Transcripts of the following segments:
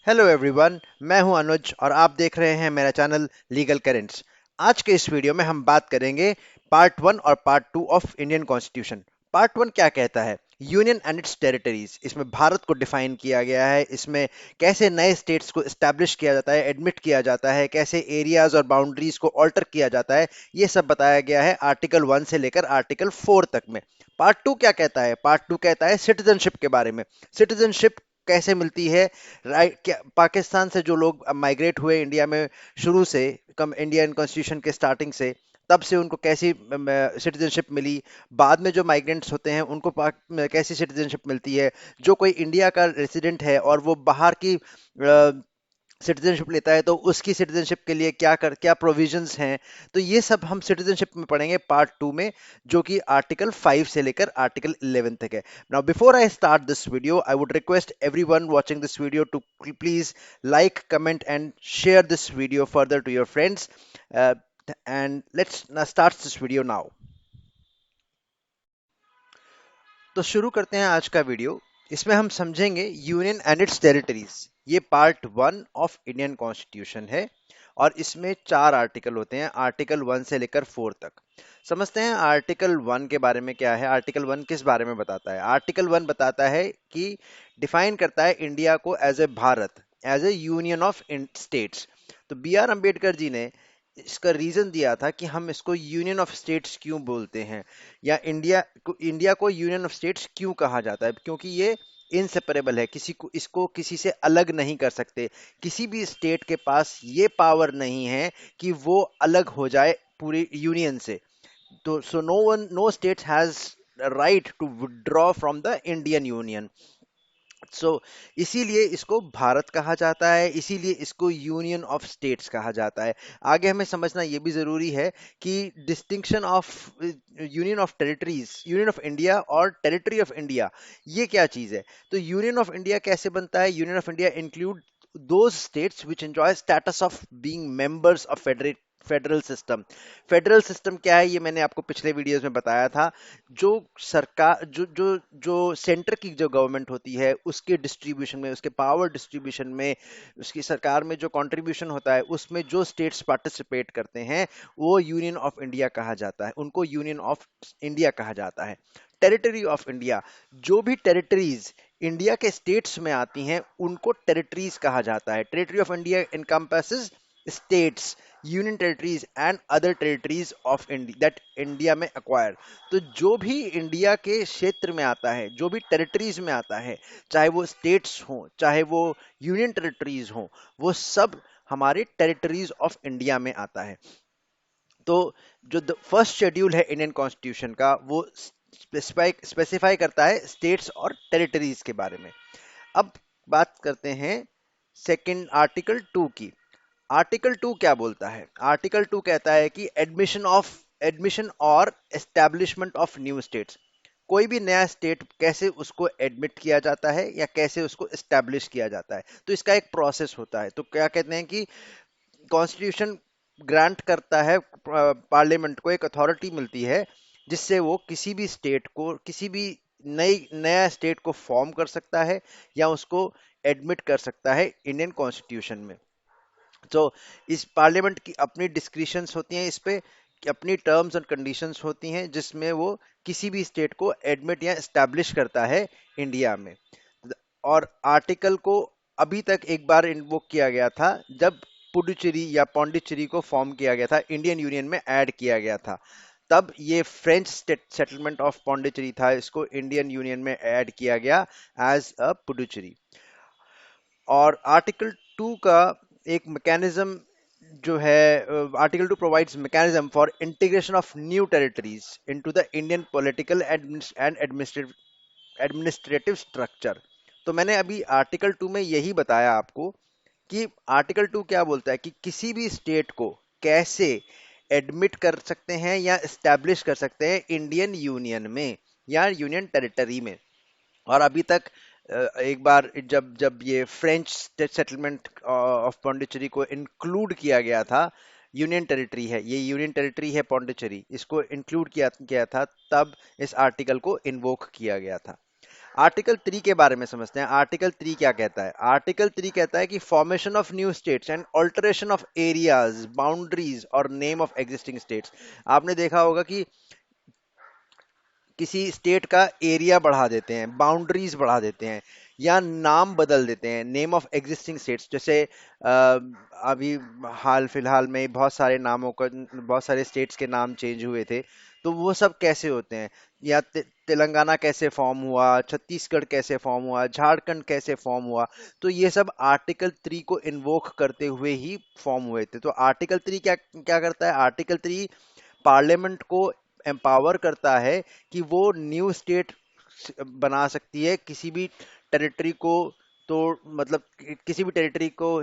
Hello everyone, मैं हूं अनुज और आप देख रहे हैं मेरा चैनल लीगल करेंट्स। आज के इस वीडियो में हम बात करेंगे पार्ट वन और part two of Indian constitution. Part one क्या कहता है? Union and it's territories. इसमें भारत को डिफाइन किया गया है, इसमें कैसे नए स्टेट्स को एस्टैब्लिश किया जाता है, एडमिट किया जाता है, कैसे एरियाज और बाउंड्रीज को ऑल्टर किया जाता है, ये सब बताया गया है आर्टिकल वन से लेकर आर्टिकल फोर तक में। पार्ट टू क्या कहता है? पार्ट टू कहता है सिटीजनशिप के बारे में। सिटीजनशिप कैसे मिलती है? राइट, क्या पाकिस्तान से जो लोग माइग्रेट हुए इंडिया में शुरू से, कम इंडियन कॉन्स्टिट्यूशन के स्टार्टिंग से, तब से उनको कैसी सिटीजनशिप मिली? बाद में जो माइग्रेंट्स होते हैं उनको कैसी सिटीजनशिप मिलती है? जो कोई इंडिया का रेसिडेंट है और वो बाहर की सिटीजनशिप लेता है तो उसकी सिटीजनशिप के लिए क्या प्रोविजंस हैं? तो ये सब हम सिटीजनशिप में पढ़ेंगे पार्ट टू में, जो कि आर्टिकल 5 से लेकर आर्टिकल 11 तक है। Now before I start this video, I would request everyone watching this video to please like, comment and share this video further to your friends, and let's start this video now. तो शुरू करते हैं आज का video. इसमें हम समझेंगे union and it's territories. ये part one of Indian constitution है और इसमें 4 आर्टिकल होते हैं, आर्टिकल वन से लेकर फोर तक। समझते हैं आर्टिकल वन के बारे में क्या है। आर्टिकल वन किस बारे में बताता है? आर्टिकल वन बताता है कि डिफाइन करता है इंडिया को as a Bharat, as a union of states. तो बी आर अम्बेडकर जी ने इसका रीजन दिया था कि हम इसको यूनियन ऑफ स्टेट्स क्यों बोलते हैं, या इंडिया को यूनियन ऑफ स्टेट्स क्यों कहा जाता है? क्योंकि ये इनसेपरेबल है, किसी को इसको किसी से अलग नहीं कर सकते। किसी भी स्टेट के पास ये पावर नहीं है कि वो अलग हो जाए पूरी यूनियन से। तो so no state has right to withdraw from the Indian union. So इसीलिए इसको भारत कहा जाता है, इसीलिए इसको यूनियन ऑफ स्टेट्स कहा जाता है। आगे हमें समझना ये भी जरूरी है कि distinction of union of territories, union of India और टेरिटरी ऑफ इंडिया, ये क्या चीज है? तो यूनियन ऑफ इंडिया कैसे बनता है? Union of India include those states which enjoy status of being members of federal system. Federal system क्या है, ये मैंने आपको पिछले वीडियोस में बताया था। जो सरकार, जो जो जो सेंटर की जो गवर्नमेंट होती है, उसके डिस्ट्रीब्यूशन में, उसके पावर डिस्ट्रीब्यूशन में, उसकी सरकार में जो कंट्रीब्यूशन होता है, उसमें जो स्टेट्स पार्टिसिपेट करते हैं वो यूनियन ऑफ इंडिया कहा जाता है, उनको यूनियन ऑफ इंडिया कहा जाता है। टेरिटरी ऑफ इंडिया, जो भी टेरिटरीज इंडिया के स्टेट्स में आती हैं उनको टेरिटरीज कहा जाता है। Territory of India encompasses states, union territories and other territories of India that India में एक्वायर। तो जो भी इंडिया के क्षेत्र में आता है, जो भी टेरिटरीज में आता है, चाहे वो स्टेट्स हों चाहे वो यूनियन टेरिटरीज हों, वो सब हमारे टेरिटरीज ऑफ इंडिया में आता है। तो जो फर्स्ट शेड्यूल है इंडियन कॉन्स्टिट्यूशन का, वो स्पेसिफाई करता है स्टेट्स और टेरिटरीज के बारे में। अब बात करते हैं सेकंड आर्टिकल टू की। आर्टिकल टू क्या बोलता है? आर्टिकल टू कहता है कि एडमिशन और एस्टेब्लिशमेंट ऑफ न्यू स्टेट्स। कोई भी नया स्टेट कैसे उसको एडमिट किया जाता है या कैसे उसको एस्टेब्लिश किया जाता है, तो इसका एक प्रोसेस होता है। तो क्या कहते हैं कि कॉन्स्टिट्यूशन ग्रांट करता है, पार्लियामेंट को एक अथॉरिटी मिलती है जिससे वो किसी भी स्टेट को, किसी भी नया स्टेट को फॉर्म कर सकता है या उसको एडमिट कर सकता है इंडियन कॉन्स्टिट्यूशन में। तो इस पार्लियामेंट की अपनी डिस्क्रिशंस होती हैं इस पे, कि अपनी टर्म्स एंड कंडीशंस होती हैं जिसमें वो किसी भी स्टेट को एडमिट या एस्टैब्लिश करता है इंडिया में। और आर्टिकल को अभी तक एक बार इन्वोक किया गया था जब पुडुचेरी या पौंडीचेरी को फॉर्म किया गया था, इंडियन यूनियन में ऐड किया गया था। तब ये फ्रेंच सेटलमेंट ऑफ पौंडीचेरी था, इसको इंडियन यूनियन में ऐड किया गया एज अ पुडुचेरी। और आर्टिकल टू का एक मैकेनिज्म जो है, article to provides mechanism for integration of new territories into the Indian political and administrative structure. तो मैंने अभी आर्टिकल टू में यही बताया आपको कि आर्टिकल टू क्या बोलता है कि किसी भी स्टेट को कैसे एडमिट कर सकते हैं या एस्टैब्लिश कर सकते हैं इंडियन यूनियन में या यूनियन टेरिटरी में। और अभी तक एक बार जब जब ये फ्रेंच सेटलमेंट ऑफ पौंडीचेरी को इंक्लूड किया गया था, यूनियन टेरिटरी है, ये यूनियन टेरिटरी है पौंडीचेरी, इसको इंक्लूड किया किया था, तब इस आर्टिकल को इन्वोक किया गया था। आर्टिकल 3 के बारे में समझते हैं। आर्टिकल 3 क्या कहता है? आर्टिकल 3 कहता है कि formation of new states and alteration of areas, boundaries और नेम ऑफ एग्जिस्टिंग स्टेट्स। आपने देखा होगा कि किसी स्टेट का एरिया बढ़ा देते हैं, बाउंड्रीज बढ़ा देते हैं, या नाम बदल देते हैं, नेम ऑफ एग्जिस्टिंग स्टेट्स। जैसे अभी हाल फिलहाल में बहुत सारे नामों का, बहुत सारे स्टेट्स के नाम चेंज हुए थे। तो वो सब कैसे होते हैं? या तेलंगाना कैसे फॉर्म हुआ, छत्तीसगढ़ कैसे फॉर्म हुआ, झारखंड कैसे फॉर्म हुआ? तो ये सब आर्टिकल 3 को इन्वोक करते हुए ही फॉर्म हुए थे। तो आर्टिकल 3 क्या क्या करता है? आर्टिकल 3 पार्लियामेंट को एम्पावर करता है कि वो न्यू स्टेट बना सकती है किसी भी टेरिटरी को, तो मतलब किसी भी टेरिटरी को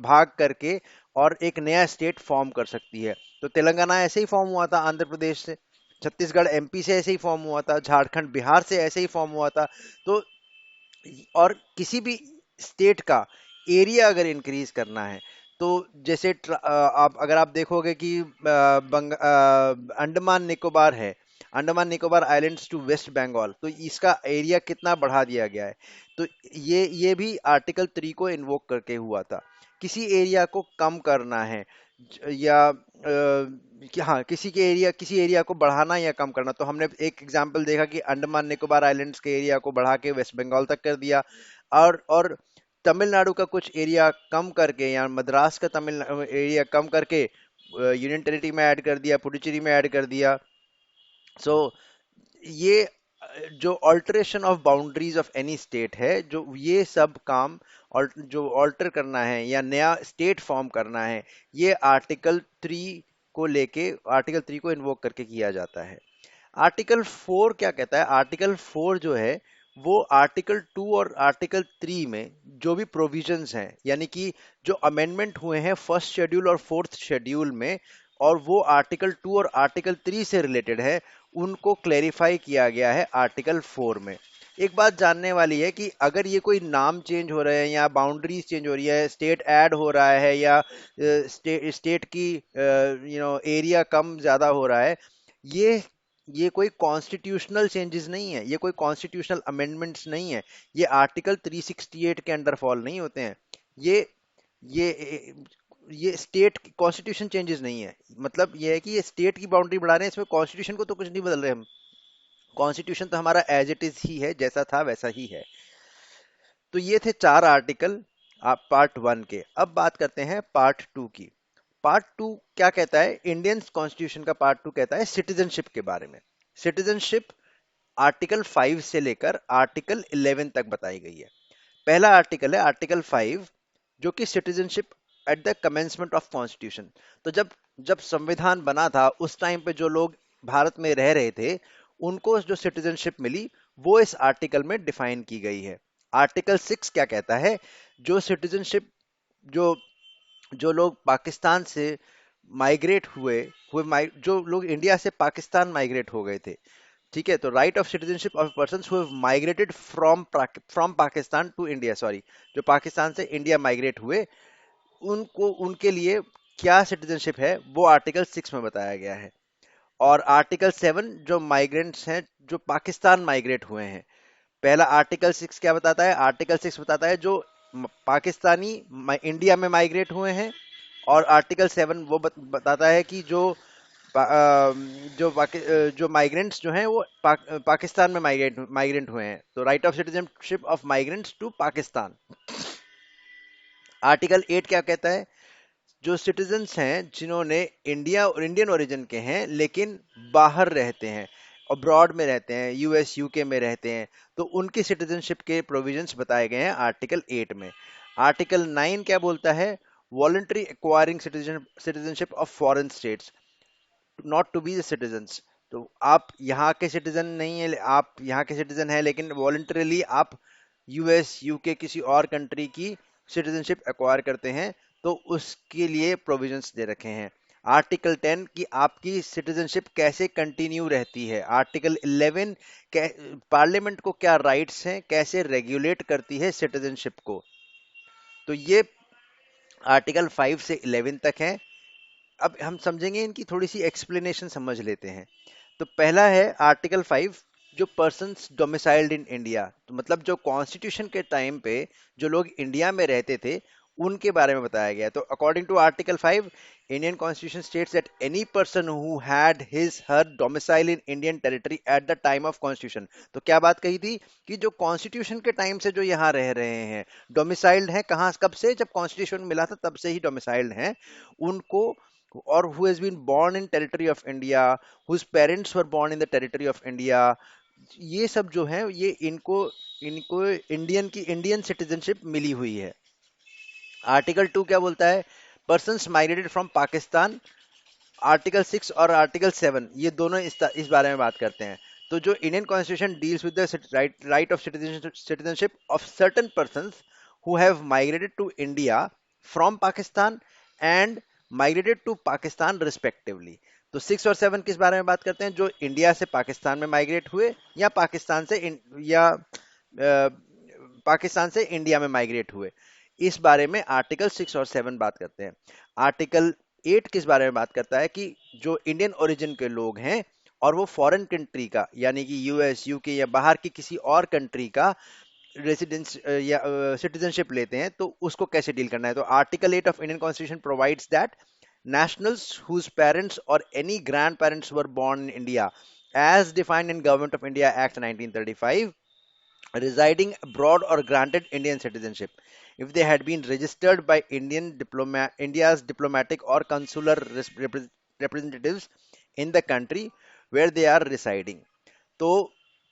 भाग करके और एक नया स्टेट फॉर्म कर सकती है। तो तेलंगाना ऐसे ही फॉर्म हुआ था आंध्र प्रदेश से, छत्तीसगढ़ एमपी से ऐसे ही फॉर्म हुआ था, झारखंड बिहार से ऐसे ही फॉर्म हुआ था। तो और किसी भी स्टेट का एरिया अगर इंक्रीज करना है, तो जैसे आप अगर आप देखोगे कि अंडमान निकोबार है, अंडमान निकोबार आइलैंड्स टू वेस्ट बंगाल, तो इसका एरिया कितना बढ़ा दिया गया है। तो ये भी आर्टिकल 3 को इन्वोक करके हुआ था। किसी एरिया को कम करना है, या कि हाँ, किसी एरिया को बढ़ाना या कम करना। तो हमने एक एग्जांपल देखा कि अंडमान निकोबार आइलैंड्स के एरिया को बढ़ा के वेस्ट बंगाल तक कर दिया, और तमिलनाडु का कुछ एरिया कम करके, या मद्रास का तमिल एरिया कम करके यूनियन टेरिटरी में ऐड कर दिया, पुडुचेरी में ऐड कर दिया। सो ये जो alteration of boundaries of any state है, जो ये सब काम और जो ऑल्टर करना है या नया स्टेट फॉर्म करना है, ये आर्टिकल 3 को लेके, आर्टिकल 3 को इन्वोक करके किया जाता है। आर्टिकल 4 क्या कहता है? आर्टिकल 4 जो है वो आर्टिकल 2 और आर्टिकल 3 में जो भी प्रोविजंस हैं, यानी कि जो अमेंडमेंट हुए हैं फर्स्ट शेड्यूल और फोर्थ शेड्यूल में, और वो आर्टिकल 2 और आर्टिकल 3 से रिलेटेड है, उनको क्लेरिफाई किया गया है आर्टिकल 4 में। एक बात जानने वाली है कि अगर ये कोई नाम चेंज हो रहे हैं या बाउंड्रीज चेंज हो रही है, स्टेट ऐड हो रहा है, या स्टेट की एरिया कम ज्यादा हो रहा है, ये ये कोई कॉन्स्टिट्यूशनल चेंजेस नहीं है, ये कोई कॉन्स्टिट्यूशनल अमेंडमेंट्स नहीं है। ये आर्टिकल 368 के अंडर फॉल नहीं होते हैं। ये ये ये स्टेट कॉन्स्टिट्यूशन चेंजेस नहीं है। मतलब ये है कि ये स्टेट की बाउंड्री बढ़ा रहे हैं, इसमें कॉन्स्टिट्यूशन को तो कुछ नहीं बदल रहे हम। कॉन्स्टिट्यूशन तो हमारा एज इट इज ही है, जैसा था वैसा ही है। तो ये थे 4 आर्टिकल आप पार्ट 1 के। अब बात करते हैं पार्ट 2 की। पार्ट 2 क्या कहता है? इंडियन कॉन्स्टिट्यूशन का पार्ट 2 कहता है सिटीजनशिप के बारे में। सिटीजनशिप आर्टिकल 5 से लेकर आर्टिकल 11 तक बताई गई है। पहला आर्टिकल है आर्टिकल 5, जो कि citizenship at the commencement of constitution. तो जब जब संविधान बना था, उस टाइम पे जो लोग भारत में रह रहे थे, उनको जो सिटीजनशिप मिली, वो इस आर्टिकल में डिफाइन की गई है। आर्टिकल 6 क्या कहता है? जो सिटीजनशिप, जो जो लोग पाकिस्तान से माइग्रेट जो लोग इंडिया से पाकिस्तान माइग्रेट हो गए थे, ठीक है, तो right of citizenship of persons who have migrated from Pakistan to India, sorry, जो पाकिस्तान से इंडिया माइग्रेट हुए, उनको, उनके लिए क्या सिटीजनशिप है, वो आर्टिकल 6 में बताया गया है। और आर्टिकल 7, जो माइग्रेंट्स हैं, जो पाकिस्तान माइग्रेट हुए हैं। पहला आर्टिकल 6 क्या बताता है? आर्टिकल 6 बताता है जो पाकिस्तानी इंडिया में माइग्रेट हुए हैं। और आर्टिकल 7 वो बताता है कि जो माइग्रेंट्स जो हैं वो पाकिस्तान में माइग्रेंट हुए हैं, तो right of citizenship of migrants to Pakistan. Article 8 क्या कहता है? जो सिटीजन्स हैं जिन्होंने इंडिया और इंडियन ओरिजिन के हैं लेकिन बाहर रहते हैं, अब्रॉड में रहते हैं, यूएस यूके में रहते हैं, तो उनकी सिटीजनशिप के प्रोविजंस बताए गए हैं आर्टिकल 8 में। आर्टिकल 9 क्या बोलता है? Voluntary acquiring citizenship of foreign states not to be the citizens. तो आप यहाँ के सिटीजन नहीं है, आप यहाँ के सिटीजन है लेकिन वॉलंटरीली आप यूएस यूके किसी और कंट्री की सिटीजनशिप एक्वायर करते हैं, तो उसके लिए प्रोविजंस दे रखे हैं। आर्टिकल 10 की आपकी सिटीजनशिप कैसे कंटिन्यू रहती है। आर्टिकल 11 पार्लियामेंट को क्या राइट्स हैं, कैसे रेगुलेट करती है सिटीजनशिप को। तो ये आर्टिकल 5 से 11 तक है। अब हम समझेंगे, इनकी थोड़ी सी एक्सप्लेनेशन समझ लेते हैं। तो पहला है आर्टिकल 5, जो पर्सन्स डोमिसाइल्ड इन इंडिया, तो मतलब जो कॉन्स्टिट्यूशन के टाइम पे जो लोग इंडिया में रहते थे उनके बारे में बताया गया है। तो according to article 5, Indian constitution states that any person who had his her domicile in Indian territory at the time of constitution. तो क्या बात कही थी कि जो कॉन्स्टिट्यूशन के टाइम से जो यहाँ रह रहे हैं, डोमिसाइल्ड हैं, कहाँ कब से, जब कॉन्स्टिट्यूशन मिला था तब से ही डोमिसाइल्ड हैं, उनको, और who has been born in territory of India, whose parents were born in the territory of India, ये सब जो है ये इनको इनको इंडियन सिटीजनशिप मिली हुई है। आर्टिकल 2 क्या बोलता है? Persons migrated from Pakistan. Article 6 और आर्टिकल 7 ये दोनों इस बारे में बात करते हैं। तो जो Indian constitution deals with the right of citizenship of certain persons who have migrated to India from Pakistan and migrated to Pakistan respectively. तो 6 और 7 किस बारे में बात करते हैं? जो इंडिया से पाकिस्तान में माइग्रेट हुए या या पाकिस्तान से इंडिया में माइग्रेट हुए, इस बारे में आर्टिकल 6 और 7 बात करते हैं। आर्टिकल 8 किस बारे में बात करता है? कि जो इंडियन ओरिजिन के लोग हैं और वो फॉरेन कंट्री का, यानी कि यूएस, यूके या बाहर की किसी और कंट्री का रेसिडेंस या सिटीजनशिप लेते हैं, तो उसको कैसे डील करना है। तो article 8 of Indian constitution provides that nationals whose parents or any grandparents were born in India as defined in Government of India Act 1935, residing abroad or granted Indian citizenship if they had been registered by India's diplomatic or consular representatives in the country where they are residing। तो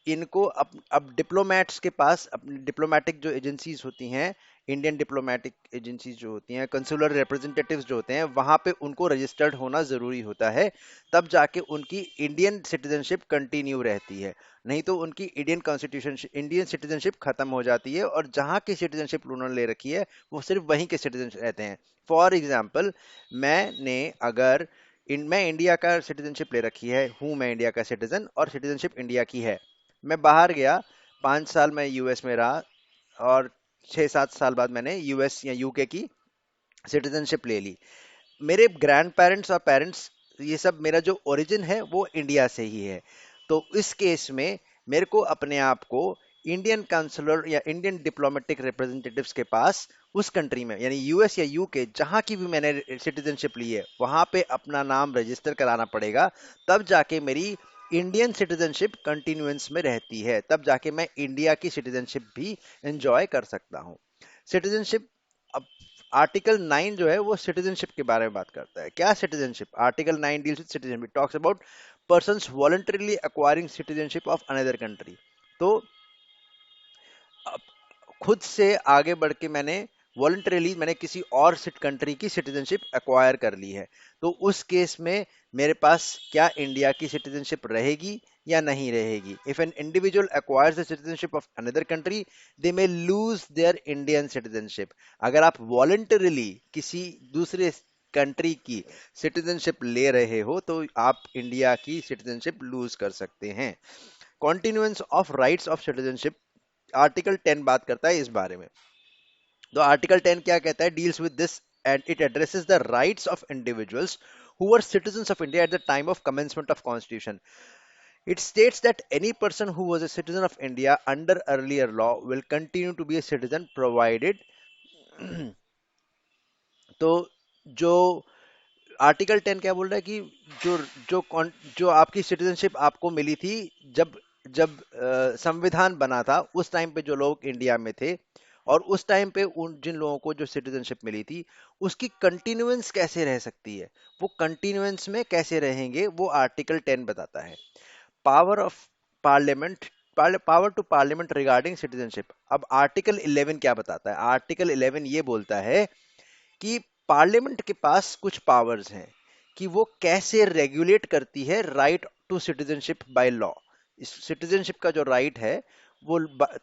इनको अब diplomats के पास अपनी diplomatic जो agencies होती हैं, Indian diplomatic agencies जो होती हैं, कंसुलर रिप्रेजेंटेटिव्स जो होते हैं, वहां पे उनको रजिस्टर्ड होना जरूरी होता है, तब जाके उनकी इंडियन सिटीजनशिप कंटिन्यू रहती है। नहीं तो उनकी इंडियन सिटीजनशिप खत्म हो जाती है और जहाँ की सिटीजनशिप उन्होंने ले रखी है वो सिर्फ वहीं के सिटीजन रहते हैं। फॉर एग्जाम्पल, मैंने अगर मैं इंडिया का सिटीजनशिप ले रखी है, हूं मैं इंडिया का सिटीजन और सिटीजनशिप इंडिया की है, मैं बाहर गया, 5 साल मैं यूएस में रहा और 6-7 साल बाद मैंने यूएस या यूके की सिटीजनशिप ले ली। मेरे ग्रैंड पेरेंट्स और पेरेंट्स, ये सब मेरा जो ओरिजिन है वो इंडिया से ही है। तो इस केस में मेरे को अपने आप को इंडियन काउंसलर या इंडियन डिप्लोमेटिक रिप्रेजेंटेटिव्स के पास उस कंट्री में, यानी यूएस या यूके, जहां की भी मैंने सिटीजनशिप ली है वहां पे अपना नाम रजिस्टर कराना पड़ेगा। तब जाके मेरी इंडियन सिटीजनशिप कंटिन्यूएंस में रहती है, तब जाके मैं इंडिया की सिटीजनशिप भी एंजॉय कर सकता हूँ। सिटीजनशिप, अब आर्टिकल 9 जो है वो सिटीजनशिप के बारे में बात करता है। क्या citizenship? Article 9 deals with citizenship, it talks about persons voluntarily acquiring citizenship of another country. तो अब खुद से आगे बढ़ के मैंने किसी और कंट्री की सिटीजनशिप एक्वायर कर ली है, तो उस केस में मेरे पास क्या इंडिया की सिटीजनशिप रहेगी या नहीं रहेगी? If an individual acquires the citizenship of another country, they may lose their Indian citizenship. अगर आप वॉलंटरीली किसी दूसरे कंट्री की सिटीजनशिप ले रहे हो तो आप इंडिया की सिटीजनशिप लूज कर सकते हैं। Continuance of rights of citizenship, article 10 बात करता है इस बारे में। तो आर्टिकल 10 क्या कहता है? Deals with this and it addresses the rights of individuals who were citizens of India at the time of commencement of constitution. It states that any person who was a citizen of India under earlier law will continue to be a citizen provided तो जो article 10 क्या बोल रहा है कि जो जो जो आपकी सिटीजनशिप आपको मिली थी जब जब संविधान बना था, उस टाइम पे जो लोग इंडिया में थे और उस टाइम पे उन जिन लोगों को जो सिटीजनशिप मिली थी उसकी कंटिन्यूएंस कैसे रह सकती है, वो कंटिन्यूएंस में कैसे रहेंगे, वो आर्टिकल 10 बताता है। Power of parliament, power to parliament regarding citizenship. अब आर्टिकल 11 क्या बताता है? आर्टिकल 11 ये बोलता है कि पार्लियामेंट के पास कुछ पावर्स हैं कि वो कैसे रेगुलेट करती है right to citizenship by law. इस सिटीजनशिप का जो राइट है वो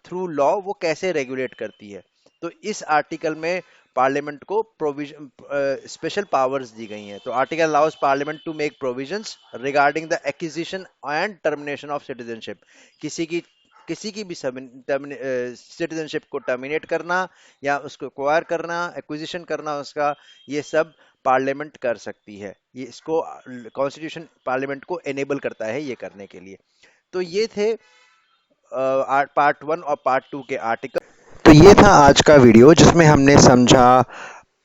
थ्रू लॉ वो कैसे रेगुलेट करती है। तो इस आर्टिकल में पार्लियामेंट को प्रोविजन स्पेशल पावर्स दी गई हैं। तो article allows parliament to make provisions regarding the acquisition and termination of citizenship. किसी की किसी की भी सिटीजनशिप को टर्मिनेट करना या उसको एक्वायर करना, एक्विजिशन करना उसका, ये सब पार्लियामेंट कर सकती है। ये इसको कॉन्स्टिट्यूशन पार्लियामेंट को एनेबल करता है ये करने के लिए। तो ये थे पार्ट वन और पार्ट टू के आर्टिकल। तो ये था आज का वीडियो जिसमें हमने समझा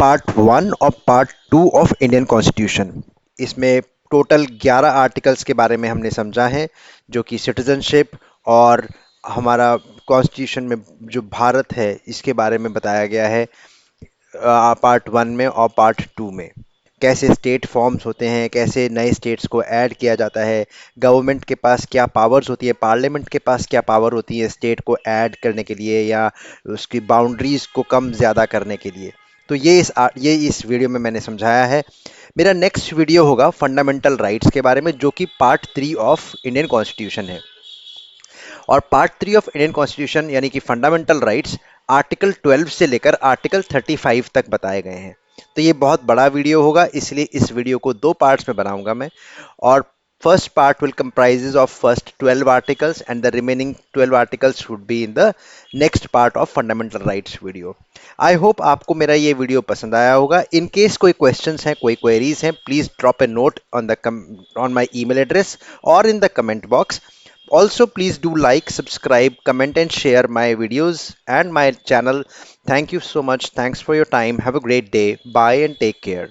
पार्ट वन और part two of Indian constitution. इसमें टोटल 11 आर्टिकल्स के बारे में हमने समझा है, जो कि सिटीजनशिप और हमारा कॉन्स्टिट्यूशन में जो भारत है इसके बारे में बताया गया है पार्ट वन में और पार्ट टू में। कैसे स्टेट फॉर्म्स होते हैं, कैसे नए स्टेट्स को ऐड किया जाता है, गवर्नमेंट के पास क्या पावर्स होती है, पार्लियामेंट के पास क्या पावर होती है स्टेट को ऐड करने के लिए या उसकी बाउंड्रीज को कम ज़्यादा करने के लिए। तो ये इस वीडियो में मैंने समझाया है। मेरा नेक्स्ट वीडियो होगा फंडामेंटल राइट्स के बारे में, जो कि part three of Indian constitution है। और part three of Indian constitution यानी कि फंडामेंटल राइट्स आर्टिकल 12 से लेकर आर्टिकल 35 तक बताए गए हैं। तो ये बहुत बड़ा वीडियो होगा, इसलिए इस वीडियो को दो पार्ट्स में बनाऊंगा मैं। और first part will comprises of first 12 articles and the remaining 12 articles should be in the next part of fundamental rights video. I hope आपको मेरा ये वीडियो पसंद आया होगा। इन केस कोई क्वेश्चंस हैं, कोई क्वेरीज हैं, please drop A note on my email address or in the comment box. Also, please do like, subscribe, comment, and share my videos and my channel. Thank you so much. Thanks for your time. Have a great day. Bye and take care.